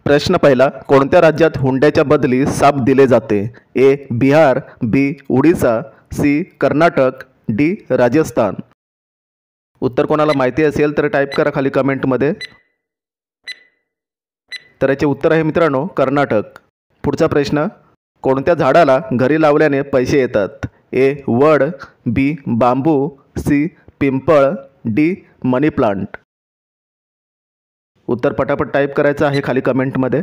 प्रश्न पहिला, कोणत्या राज्यात हुंड्याच्या बदली साप दिले जाते? ए बिहार, बी उडीसा, सी कर्नाटक, डी राजस्थान. उत्तर कोणाला माहिती असेल तर टाईप करा खाली कमेंटमध्ये. तर याचे उत्तर आहे मित्रांनो कर्नाटक. पुढचा प्रश्न, कोणत्या झाडाला घरी लावल्याने पैसे येतात? ए वड, बी बांबू, सी पिंपळ, डी मनी प्लांट. उत्तर पटापट टाईप करायचं आहे खाली कमेंटमध्ये.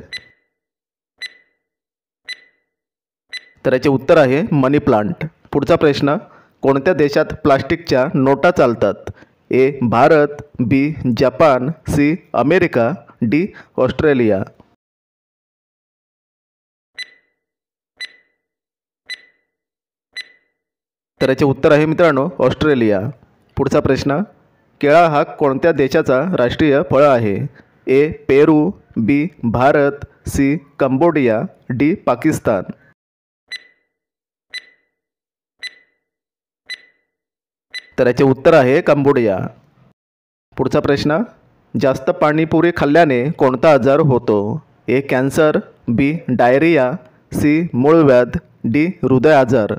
तर याचे उत्तर आहे मनी प्लांट. पुढचा प्रश्न, कोणत्या देशात प्लास्टिकच्या नोटा चालतात? A Bharat, B Japan, C America, D Australia. तर याचे उत्तर आहे मित्रांनो ऑस्ट्रेलिया. पुढचा प्रश्न, केळा हा कोणत्या देशाचा राष्ट्रीय फळ आहे? A Peru, B Bharat, C Cambodia, D Pakistan. तर याचे उत्तर आहे कंबोडिया. पुढचा प्रश्न, जास्त पाणीपुरी खाल्ल्याने कोणता आजार होतो? ए कॅन्सर, बी डायरिया, सी मूळव्याध, डी हृदय आजार.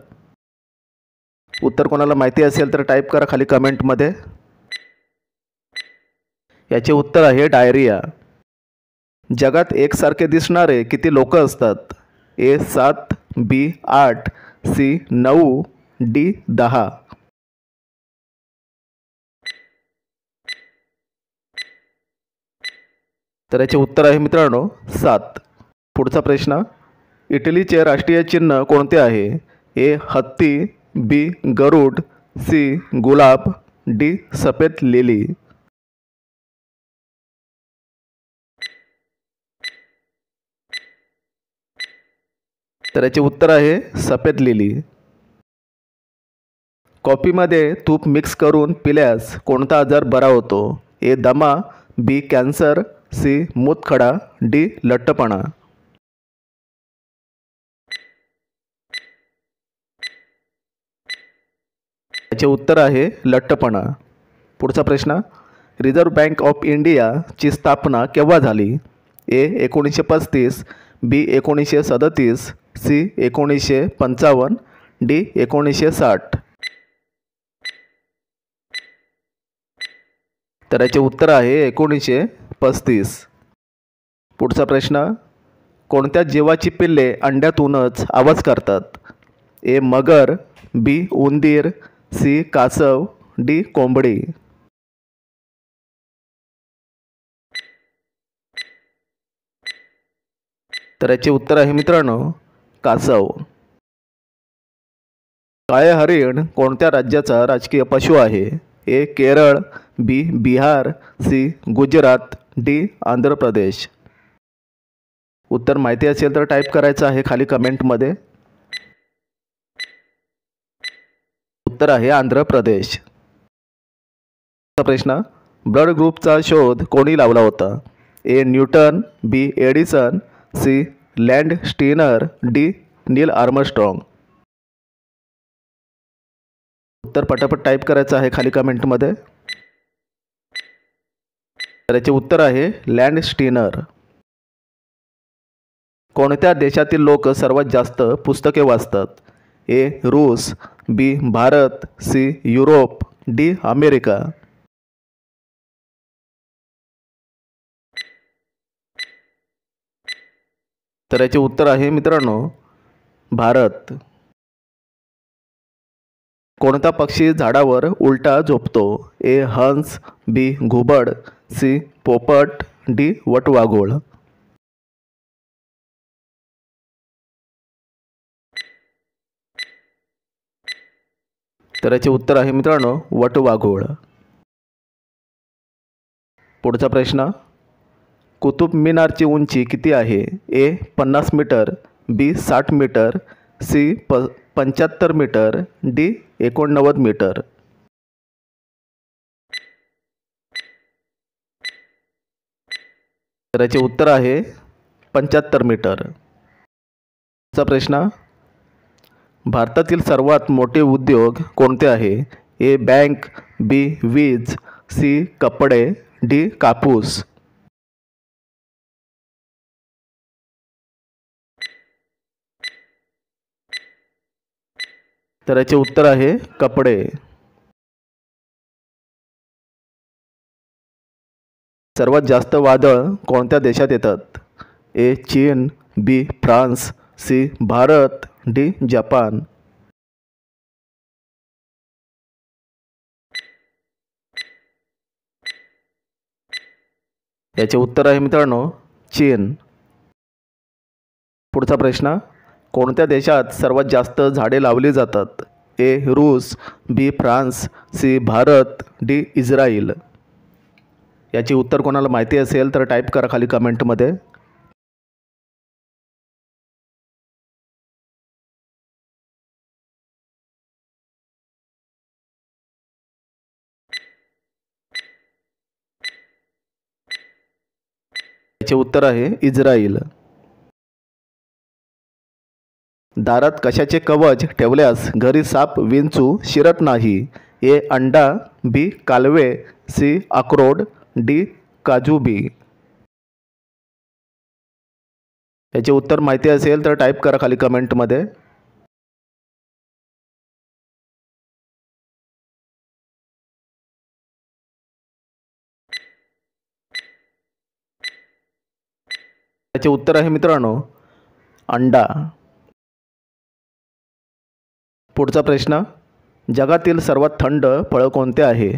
उत्तर कोणाला माहिती असेल तर टाईप करा खाली कमेंटमध्ये. याचे उत्तर आहे डायरिया. जगात एकसारखे दिसणारे किती लोक असतात? ए 7, बी 8, सी 9, डी 10. तर याचे उत्तर आहे मित्रांनो 7. पुढचा प्रश्न, इटलीचे राष्ट्रीय चिन्ह कोणते आहे? ए हत्ती, बी गरुड, सी गुलाब, डी सफेद लिली. तर याचे उत्तर आहे सफेद लिली. कॉफीमध्ये तूप मिक्स करून पिल्यास कोणता आजार बरा होतो? ए दमा, बी कॅन्सर, सी मूतखडा, डी लठ्ठपणा. याचे उत्तर आहे लठ्ठपणा. पुढचा प्रश्न, रिझर्व्ह बँक ऑफ इंडियाची स्थापना केव्हा झाली? ए 1935, बी 1937, सी 1955, डी 1960. तर याचे उत्तर आहे 1935. पुढचा प्रश्न, कोणत्या जीवाची पिल्ले अंड्यातूनच आवाज करतात? ए मगर, बी उंदीर, सी कासव, डी कोंबडी. तर याचे उत्तर आहे मित्रांनो कासव. काळे हरिण कोणत्या राज्याचा राजकीय पशु आहे? ए केरळ, बी बिहार, सी गुजरात, डी आंध्र प्रदेश. उत्तर माहिती असेल तर टाईप करायचं आहे खाली कमेंटमध्ये. उत्तर आहे आंध्र प्रदेश. प्रश्न, ब्लड ग्रुपचा शोध कोणी लावला होता? A Newton, B Edison, C Landsteiner, D Neil Armstrong. उत्तर पटापट टाईप करायचं आहे खाली कमेंटमध्ये. तर याचे उत्तर आहे लँड स्टीनर. कोणत्या देशातील लोक सर्वात जास्त पुस्तके वाचतात? ए रूस, B Bharat, C Europe, D America. तर याचे उत्तर आहे मित्रांनो भारत. कोणता पक्षी झाडावर उलटा झोपतो? ए हंस, बी घुबड, सी पोपट, डी वटवाघूळ. तर याचे उत्तर आहे मित्रांनो वटवाघूळ. पुढचा प्रश्न, कुतुब मिनारची उंची किती आहे? A 50 metre, B 60 metre, C 75 metre, D 89 metre. तर याचे उत्तर आहे 75 मीटर. चा प्रश्न, भारतातील सर्वात मोठे उद्योग कोणते आहे? ए बँक, बी वीज, सी कपडे, डी कापूस. तर याचे उत्तर आहे कपडे. सर्वात जास्त वादळ कोणत्या देशात येतात? ए चीन, B France, C Bharat, D Japan. याचे उत्तर आहे मित्रांनो चीन. पुढचा प्रश्न, कोणत्या देशात सर्वात जास्त झाडे लावली जातात? ए रूस, B France, C Bharat, D Israel. याचे उत्तर कोणाला माहिती असेल तर टाईप करा खाली कमेंटमध्ये. याचे उत्तर आहे इस्रायल. दारात कशाचे कवच ठेवल्यास घरी साप विंचू शिरत नाही? ए अंडा, बी कालवे, सी अक्रोड, डी काजूबी. याचे उत्तर माहिती असेल तर टाईप करा खाली कमेंटमध्ये. याचे उत्तर आहे मित्रांनो अंडा. पुढचा प्रश्न, जगातील सर्वात थंड फळ कोणते आहे?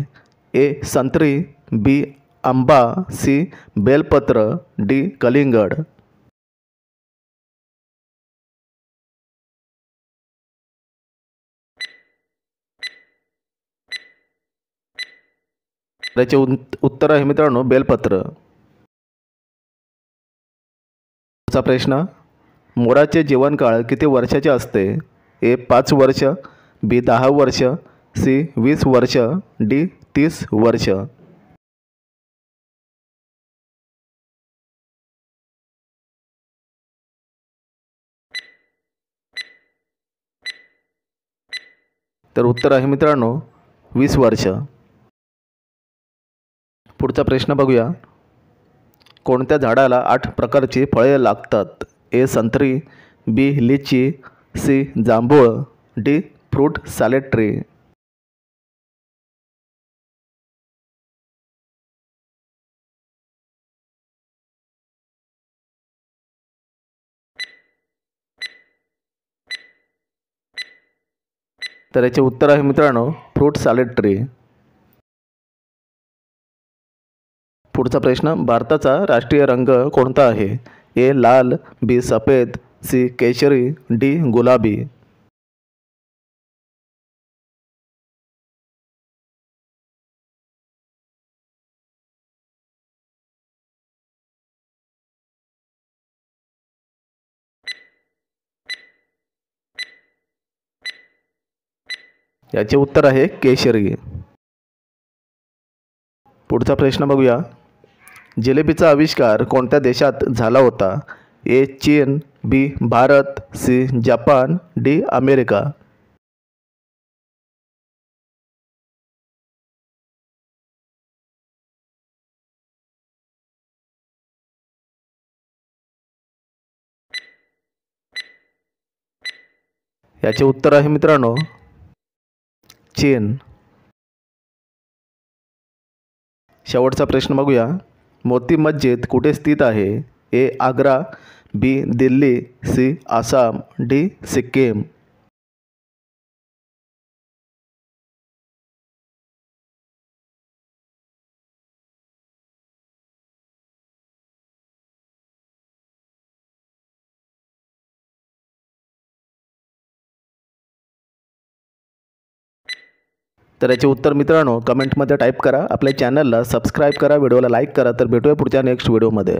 ए संत्री, बी आंबा, सी बेलपत्र, डी कलिंगड. याचे उत्तर आहे मित्रांनो बेलपत्र. पुढचा प्रश्न, मोराचे जीवनकाळ किती वर्षाचे असते? ए 5 वर्ष, बी 10 वर्ष, सी 20 वर्ष, डी 30 वर्ष. तर उत्तर आहे मित्रांनो 20 वर्ष. पुढचा प्रश्न बघूया, कोणत्या झाडाला 8 प्रकारची फळे लागतात? ए संत्री, बी लिची, सी जांभूळ, डी फ्रूट सॅलेड ट्री. तर याचे उत्तर आहे मित्रांनो फ्रूट सॅलेड ट्री. पुढचा प्रश्न, भारताचा राष्ट्रीय रंग कोणता आहे? ए लाल, बी सफेद, सी केशरी, डी गुलाबी. याचे उत्तर आहे केशरी. पुढचा प्रश्न बघूया, जिलेबीचा आविष्कार कोणत्या देशात झाला होता? ए चीन, बी भारत, सी जपान, डी अमेरिका. याचे उत्तर आहे मित्रांनो चीन. शेवटचा प्रश्न बघूया, मोती मस्जिद कुठे स्थित आहे? ए आग्रा, बी दिल्ली, सी आसाम, डी सिक्कीम. तर याचे उत्तर मित्रांनो कमेंटमध्ये टाईप करा. आपल्या चॅनलला सबस्क्राईब करा, व्हिडिओला लाईक करा. तर भेटूया पुढच्या नेक्स्ट व्हिडिओमध्ये.